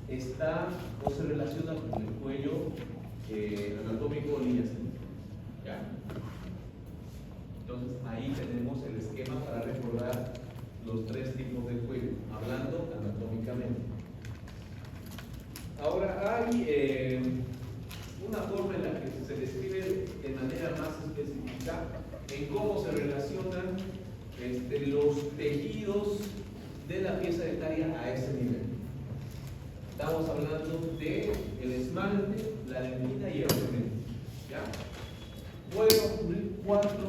está o se relaciona con el cuello anatómico línea central. ¿Ya? Entonces ahí tenemos el esquema para recordar los tres tipos de cuello, hablando anatómicamente. Ahora hay una forma en la que se describe de manera más específica en cómo se relacionan los tejidos de la pieza dentaria a ese nivel. Estamos hablando de el esmalte, la dentina y el cemento. ¿Ya? Pueden ocurrir cuatro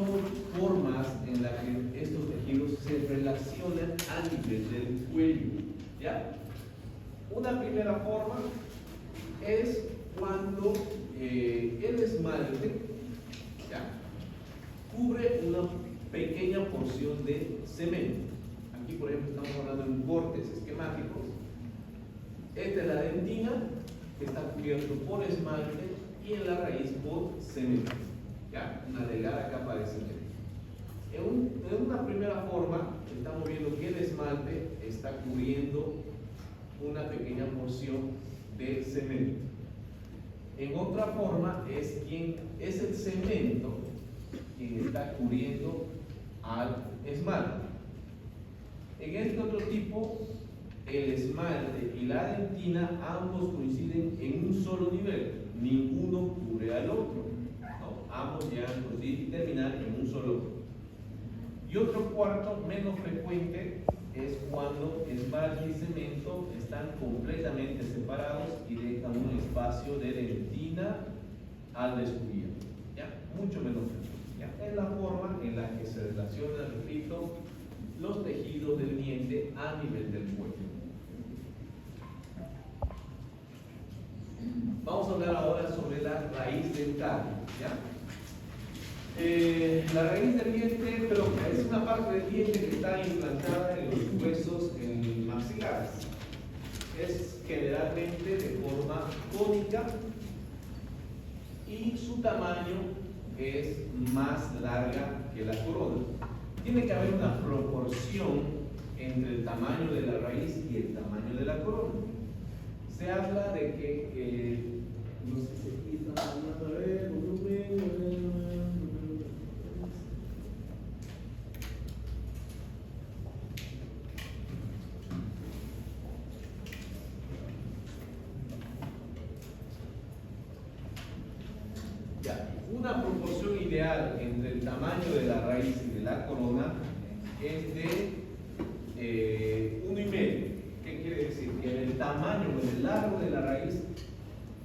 formas en las que estos tejidos se relacionan a nivel del cuello. ¿Ya? Una primera forma es cuando el esmalte, ¿ya?, cubre una pequeña porción de cemento. Aquí, por ejemplo, estamos hablando en cortes esquemáticos. Esta es la dentina, que está cubierto por esmalte, y en la raíz por cemento. ¿Ya? Una delgada capa de cemento. En una primera forma, estamos viendo que el esmalte está cubriendo una pequeña porción de cemento. En otra forma, es el cemento quien está cubriendo al esmalte. En este otro tipo, el esmalte y la dentina ambos coinciden en un solo nivel, ninguno cubre al otro, ¿no? Ambos llegan a coincidir y terminar en un solo. Y otro cuarto, menos frecuente, es cuando esmalte y cemento están completamente separados y dejan un espacio de dentina al descubierto. ¿Ya? Mucho menos frecuente. ¿Ya? Es la forma en la que se relacionan, repito, los tejidos del diente a nivel del cuello. Vamos a hablar ahora sobre la raíz dental. ¿Ya? La raíz del diente, pero es una parte del diente que está implantada en los huesos maxilares. Es generalmente de forma cónica y su tamaño es más larga que la corona. Tiene que haber una proporción entre el tamaño de la raíz y el tamaño de la corona. Se habla de que, no sé si aquí está hablando, a ver, volumen. Una proporción ideal entre el tamaño de la raíz y de la corona es de 1,5. ¿Qué quiere decir? Que en el tamaño o en el largo de la raíz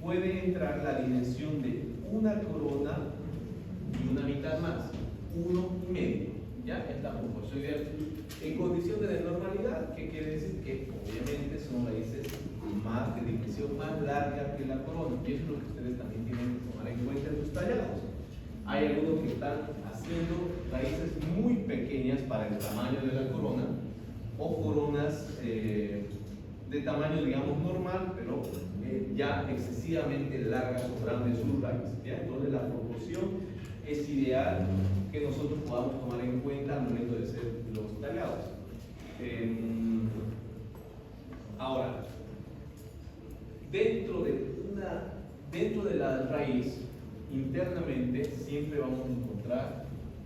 puede entrar la dimensión de una corona y una mitad más, 1,5. ¿Ya? Es la proporción ideal. En condiciones de normalidad, ¿qué quiere decir? Que obviamente son raíces más de dimensión más larga que la corona, y eso es lo que ustedes también tienen que tomar en cuenta en sus tallados. Hay algunos que están haciendo raíces muy pequeñas para el tamaño de la corona, o coronas de tamaño, digamos, normal, pero ya excesivamente largas o grandes sus raíces. ¿Ya? Entonces la proporción es ideal que nosotros podamos tomar en cuenta al momento de hacer los tallados. Ahora, dentro de la raíz, internamente, siempre vamos a encontrar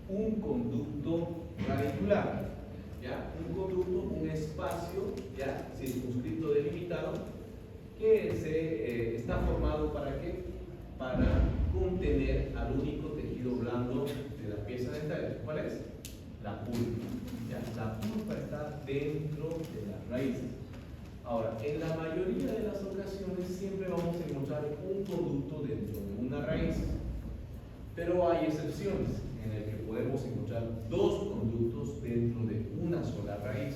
un conducto radicular, ¿ya? Un conducto, un espacio, ¿ya?, circunscrito, delimitado, que está formado ¿para qué? Para contener al único tejido blando de la pieza dental. ¿Cuál es? La pulpa. ¿Ya? La pulpa está dentro de las raíces. Ahora, en la mayoría de las ocasiones siempre vamos a encontrar un conducto dentro de una raíz, pero hay excepciones en las que podemos encontrar dos conductos dentro de una sola raíz,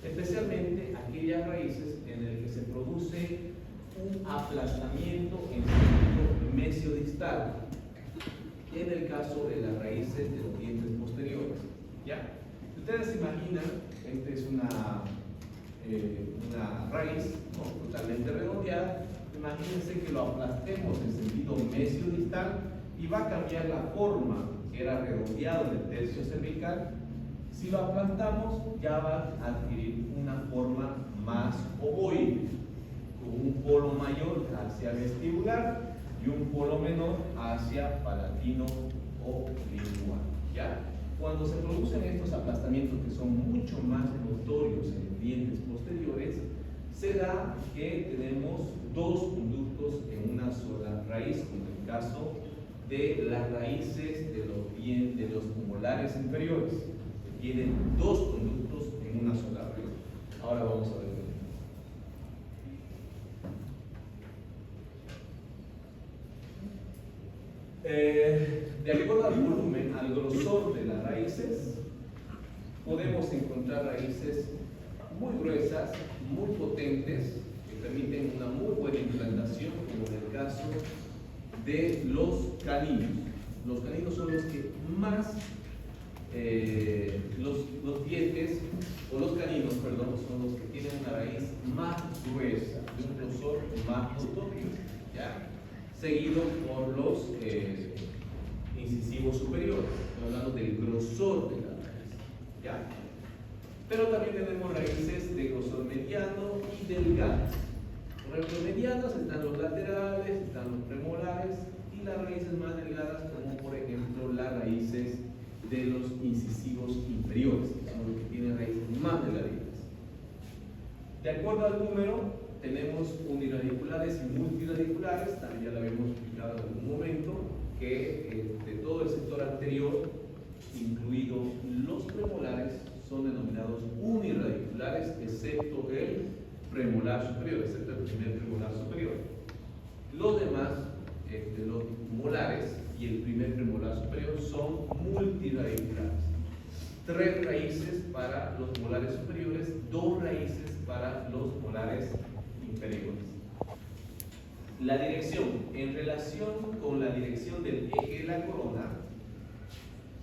especialmente aquellas raíces en las que se produce un aplastamiento en sentido mesiodistal, en el caso de las raíces de los dientes posteriores. ¿Ya? Si ustedes se imaginan, esta es una raíz, ¿no?, totalmente redondeada. Imagínense que lo aplastemos en sentido mesiodistal y va a cambiar la forma, que era redondeado en el tercio cervical. Si lo aplastamos, ya va a adquirir una forma más ovoide, con un mayor hacia vestibular y un polo menor hacia palatino o lingual. ¿Ya? Cuando se producen estos aplastamientos que son mucho más notorios en dientes posteriores, se da que tenemos dos conductos en una sola raíz, como en el caso de las raíces de los molares inferiores, que tienen dos conductos en una sola raíz. Ahora vamos a ver. De acuerdo al volumen, al grosor de las raíces, podemos encontrar raíces muy gruesas, muy potentes, que permiten una muy buena implantación, como en el caso de los caninos. Los caninos son los que más, los dientes, o los caninos, perdón, son los que tienen una raíz más gruesa, de un grosor más notorio, ¿ya? Seguido por los incisivos superiores. Estoy hablando del grosor de la raíz, ¿ya? Pero también tenemos raíces de grosor mediano y delgadas. Por ejemplo, medianas están los laterales, están los premolares, y las raíces más delgadas, como por ejemplo las raíces de los incisivos inferiores, que son los que tienen raíces más delgaditas. De acuerdo al número, tenemos uniradiculares y multiradiculares. También ya lo habíamos explicado en algún momento, que de todo el sector anterior, incluidos los premolares, son denominados uniradiculares, excepto el premolar superior, excepto el primer premolar superior. Los demás, los molares y el primer premolar superior, son multiradiculares. 3 raíces para los molares superiores, 2 raíces para los molares inferiores. La dirección, en relación con la dirección del eje de la corona,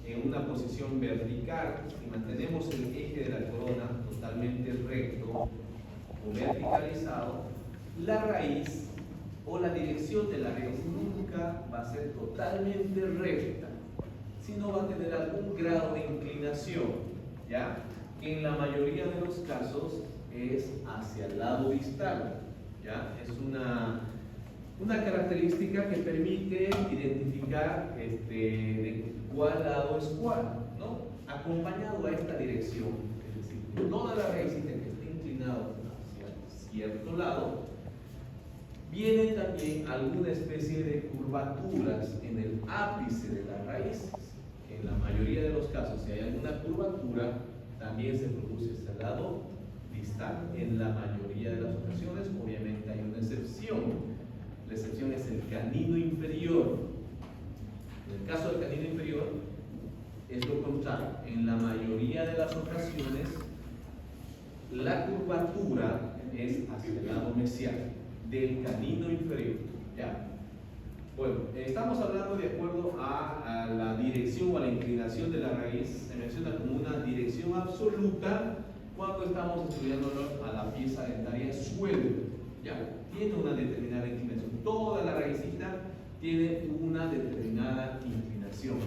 en una posición vertical, si mantenemos el eje de la corona totalmente recto o verticalizado, la raíz o la dirección de la raíz nunca va a ser totalmente recta, sino va a tener algún grado de inclinación, ¿ya? Que en la mayoría de los casos es hacia el lado distal, ¿ya? Es una característica que permite identificar de cuál lado es cuál, ¿no? Acompañado a esta dirección, es decir, toda la raícita que esté inclinada hacia cierto lado, viene también alguna especie de curvaturas en el ápice de las raíces. En la mayoría de los casos, si hay alguna curvatura, también se produce hacia el lado distal. En la mayoría de las ocasiones, obviamente hay una excepción. La excepción es el canino inferior. En el caso del canino inferior, es lo contrario. En la mayoría de las ocasiones, la curvatura es hacia el lado mesial del canino inferior, ¿ya? Bueno, estamos hablando de acuerdo a la dirección o a la inclinación de la raíz. Se menciona como una dirección absoluta cuando estamos estudiándolo a la pieza dentaria suelo, ¿ya? Tiene una determinada inclinación. Toda la raícita tiene una determinada inclinación,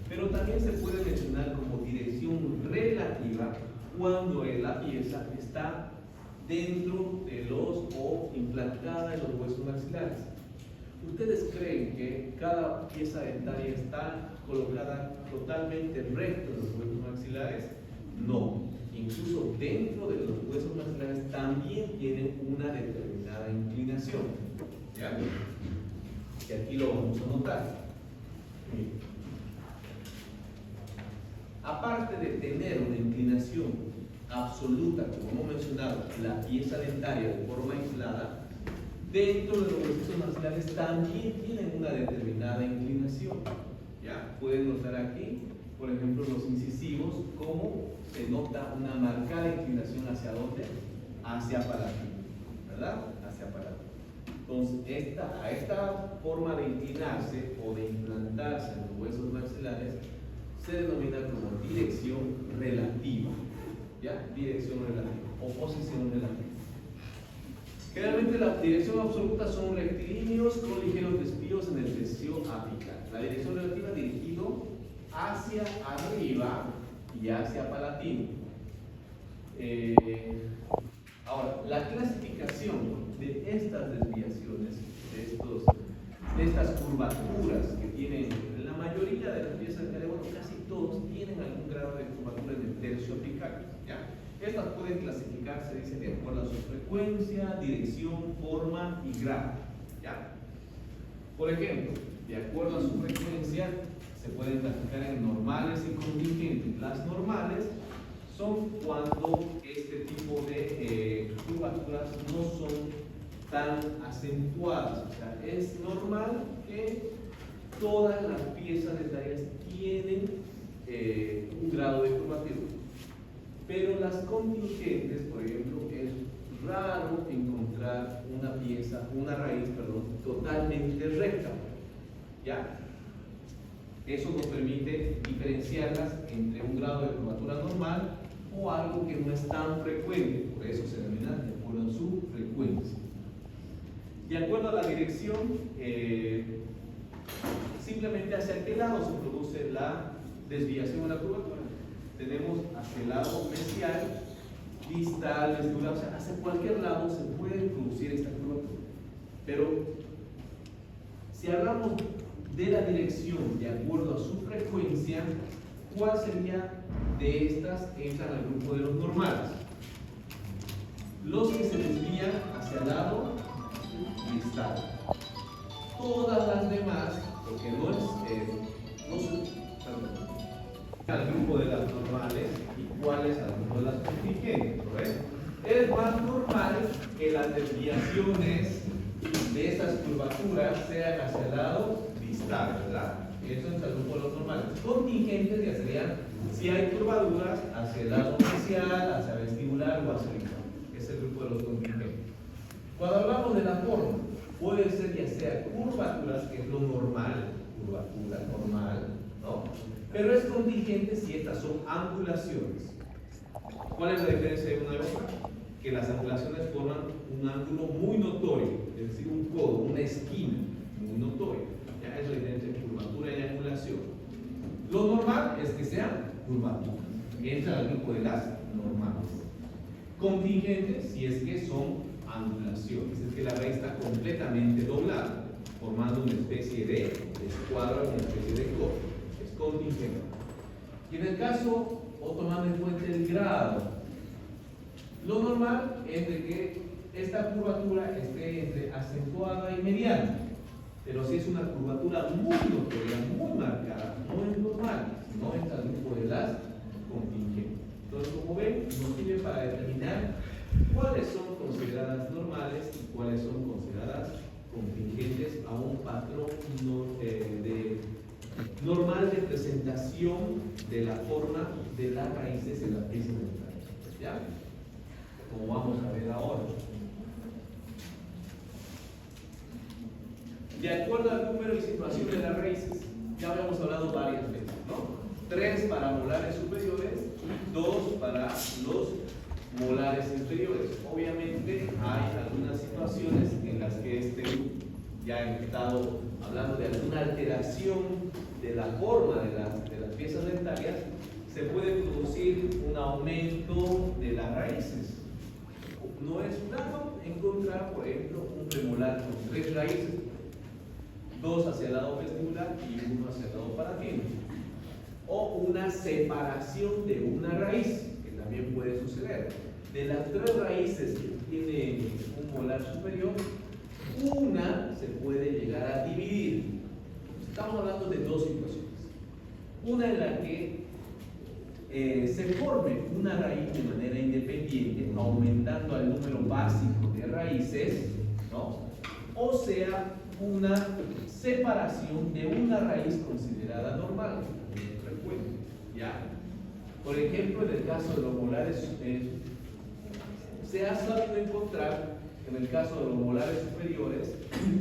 pero también se puede mencionar como dirección relativa cuando la pieza está dentro de o implantada en los huesos maxilares. ¿Ustedes creen que cada pieza dentaria está colocada totalmente recto en los huesos maxilares? No. Incluso dentro de los huesos maxilares también tienen una determinada inclinación, ¿ya? Y aquí lo vamos a notar. Aparte de tener una inclinación absoluta, como hemos mencionado, la pieza dentaria de forma aislada, dentro de los huesos maxilares también tienen una determinada inclinación, ¿ya? Pueden notar aquí, por ejemplo, los incisivos, cómo se nota una marcada inclinación hacia dónde, hacia palatino, ¿verdad? Hacia palatino. Entonces, a esta forma de inclinarse o de implantarse en los huesos maxilares se denomina como dirección relativa, ¿ya? Dirección relativa o posición relativa. Generalmente la dirección absoluta son rectilíneos con ligeros desvíos en el desvío apical. La dirección relativa dirigido hacia arriba y hacia palatino. Ahora, la clasificación de estas desviaciones clasificar, ¿ya? Estas pueden clasificarse, dice, de acuerdo a su frecuencia, dirección, forma y grado, ¿ya? Por ejemplo, de acuerdo a su frecuencia, se pueden clasificar en normales y contingentes. Las normales son cuando este tipo de curvaturas no son tan acentuadas. O sea, es normal que todas las piezas dentarias tienen un grado de curvatura. Pero las contingentes, por ejemplo, es raro encontrar una raíz, totalmente recta, ¿ya? Eso nos permite diferenciarlas entre un grado de curvatura normal o algo que no es tan frecuente, por eso se denomina de acuerdo a su frecuencia. De acuerdo a la dirección, simplemente hacia qué lado se produce la desviación de la curvatura. Tenemos hacia el lado mesial, distal, vestibular, o sea, hacia cualquier lado se puede producir esta curvatura. Pero si hablamos de la dirección de acuerdo a su frecuencia, ¿cuál sería de estas? Entran al grupo de los normales. Los que se desvían hacia el lado distal. Todas las demás, porque no es, al grupo de las normales y cuáles al grupo de las contingentes, ¿correcto? Es más normal que las desviaciones de estas curvaturas sean hacia el lado distal, ¿verdad? Eso es el grupo de los normales. Contingentes ya serían si hay curvaduras hacia el lado mesial, hacia vestibular o hacia el distal. Es el grupo de los contingentes. Cuando hablamos de la forma, puede ser ya sea curvaturas, que es lo normal, curvatura normal, ¿no? Pero es contingente si estas son angulaciones. ¿Cuál es la diferencia de una y otra? Que las angulaciones forman un ángulo muy notorio, es decir, un codo, una esquina muy notoria. Ya es la diferencia entre curvatura y angulación. Lo normal es que sean curvaturas, entra al grupo de las normales. Contingentes si es que son angulaciones, es que la raíz está completamente doblada, formando una especie de escuadra, una especie de codo. Es contingente. Y en el caso, o tomando en cuenta el grado, lo normal es de que esta curvatura esté entre acentuada y mediana. Pero si es una curvatura muy notoria, muy marcada, no es normal, no entra al grupo de las contingentes. Entonces, como ven, nos sirve para determinar cuáles son consideradas normales y cuáles son consideradas contingentes a un patrón normal de presentación de la forma de las raíces en la pieza dental. ¿Ya? Como vamos a ver ahora. De acuerdo al número y situación de las raíces, ya habíamos hablado varias veces, ¿no? 3 para molares superiores, 2 para los molares inferiores. Obviamente hay algunas situaciones en las que este grupo ya he estado hablando de alguna alteración de la forma de las piezas dentarias, se puede producir un aumento de las raíces. No es raro encontrar, por ejemplo, un premolar con 3 raíces, 2 hacia el lado vestibular y 1 hacia el lado palatino. O una separación de una raíz, que también puede suceder. De las 3 raíces que tiene un molar superior, una se puede llegar a dividir. Estamos hablando de 2 situaciones. Una en la que se forme una raíz de manera independiente, aumentando el número básico de raíces, ¿no? O sea, una separación de una raíz considerada normal, frecuente, ¿ya? Por ejemplo, en el caso de los molares, se ha sabido encontrar, en el caso de los molares superiores,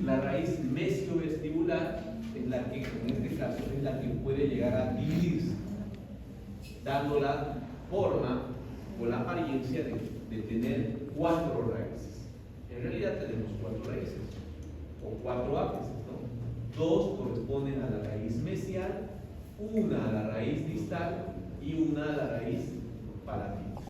la raíz mesiovestibular es la que, en este caso, es la que puede llegar a dividirse, dando la forma o la apariencia de tener 4 raíces. En realidad tenemos 4 raíces, o 4 ápices, ¿no? 2 corresponden a la raíz mesial, una a la raíz distal y una a la raíz palatina.